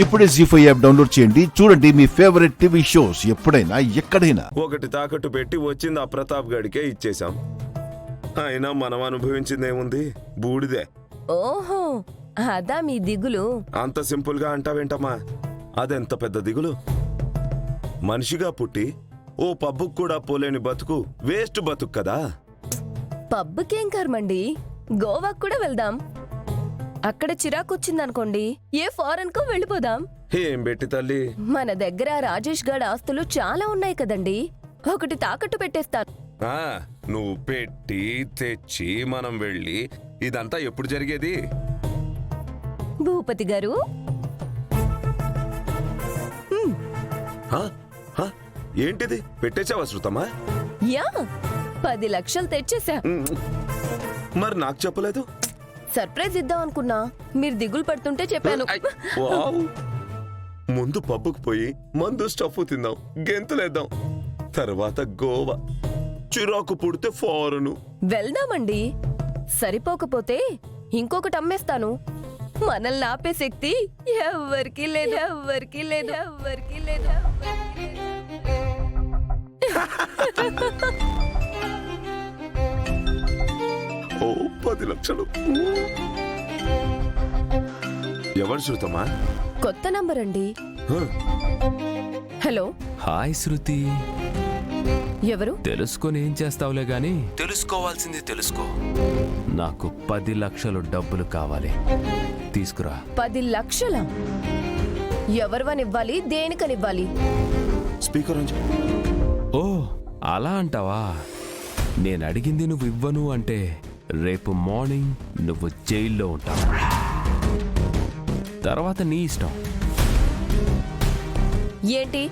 ఇప్పుడే జీ5 app download చేయండి. చూడండి మీ ఫేవరెట్ టీవీ షోస్ ఎప్పుడైనా ఎక్కడైనా. ఒకటి తాకట్టు పెట్టి వచ్చింది ఆ ప్రతాప్ గడికే ఇచ్చేశాం. అయినా మనం అనుభవించిందేముంది, బూడిదే. ఓహో, అదా మీ దిగులు? అంత సింపుల్ గా అంటావేంటమ్మా? అదెంత పెద్ద దిగులు. మనిషిగా పుట్టి ఓ పబ్బుకు కూడా పోలేని బతుకు వేస్ట్ బతుకు కదా. పబ్బుకేం కర్మండి, గోవాకు కూడా వెళ్దాం. అక్కడ చిరాకొచ్చిందనుకోండి, ఏ ఫారెన్ కు వెళ్ళిపోదాం. ఏం పెట్టి తల్లి, మన దగ్గర రాజేష్ గడ్ ఆస్తులు చాలా ఉన్నాయి కదండి, ఒకటి తాకట్టు పెట్టేస్తాను. నువ్వు పెట్టి తెచ్చి మనం వెళ్ళి ఇదంతా ఎప్పుడు జరిగేది? భూపతి గారు, ఏంటిది పెట్టేసావా శృతమా? యా, 10 లక్షలు తెచ్చేసా. మరి నాకు చెప్పలేదు. సర్ప్రైజ్ ఇద్దాం అనుకున్నా, మీరు దిగులు పడుతుంటే చెప్పాను. వావ్. ముందు పబ్బుకు పోయి మందు స్టఫ్ తిందాం, గెంతులేద్దాం, తర్వాత గోవా, చిరాకు పుడితే ఫారెను. వెళ్దామండి. సరిపోకపోతే ఇంకొకటి అమ్మేస్తాను. మనల్ని ఆపే శక్తి ఎవ్వరికీ లేదు, ఎవ్వరికీ లేదు, ఎవ్వరికీ లేదు. ఓ 10 లక్షలు. ఎవరు శృతమా? కొత్త నంబర్ అండి. హలో. హాయ్ శృతి. ఎవరు? తెలుసుకొని ఏం చేస్తావులే గాని తెలుసుకోవాల్సింది తెలుసుకో. నాకు 10 లక్షలు డబ్బులు కావాలి, తీసుకురా. 10 లక్షల? ఎవరివనివ్వాలి, దేనికనివ్వాలి? స్పీకర్ అని చెప్పు. ఓ అలా అంటావా? నేను అడిగింది నువ్వు ఇవ్వను అంటే రేపు మార్నింగ్ నువ్వు జైల్లో ఉంటావు. తర్వాత నీ ఇష్టం. ఏంటి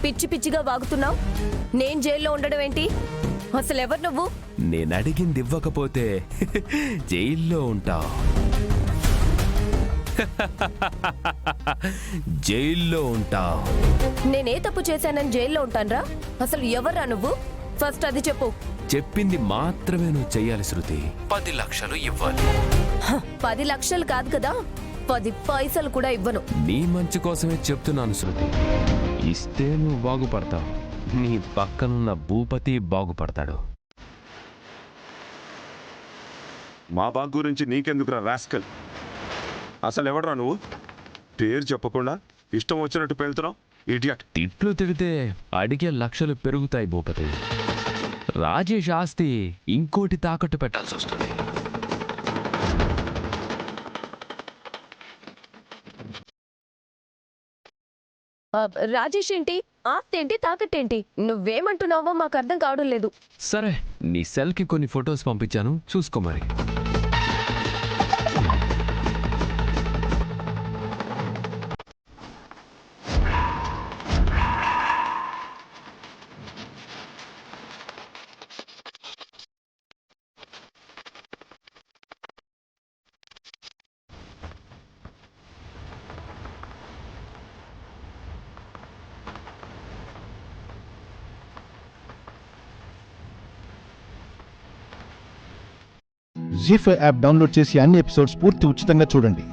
పిచ్చి పిచ్చిగా వాగుతున్నావు? నేను జైల్లో ఉండడం ఏంటి? అసలు ఎవరు నువ్వు? నేను అడిగింది ఇవ్వకపోతే జైల్లో ఉంటావు. జైల్లో ఉంటావు. నేనే తప్పు చేశానని జైల్లో ఉంటాన్రా? అసలు ఎవర్రా నువ్వు? ఫస్ట్ అది చెప్పు. చెప్పింది మాత్రమే నువ్వు చెయ్యాలి శృతి. 10 లక్షలు ఇవ్వాలి. 10 లక్షలు కాదు కదా, 10 పైసలు కూడా ఇవ్వను. నీ మంచి కోసమే చెప్తున్నాను శృతి. ఇస్తే నువ్వు బాగుపడతావు, నీ పక్కనున్న భూపతి బాగుపడతాడు. మా బాగ్ గురించి నీకెందుకురా రాస్కల్? అసలు ఎవడరా నువ్వు? పేరు చెప్పకుండా ఇష్టం వచ్చినట్టు పెళ్తున్నావు, ఇడియట్. తిట్లు తిడితే అడిగే లక్షలు పెరుగుతాయి భూపతి. రాజేష్ ఆస్తి ఇంకోటి తాకట్టు పెట్టాల్సి వస్తుంది. రాజేష్ ఏంటి, ఆస్తి ఏంటి, తాకట్టేంటి? నువ్వేమంటున్నావో మాకు అర్థం కావడం లేదు. సరే, నీ సెల్కి కొన్ని ఫొటోస్ పంపించాను, చూసుకో మరి. జీ5 యాప్ డౌన్లోడ్ చేసి అన్ని ఎపిసోడ్స్ పూర్తి ఉచితంగా చూడండి.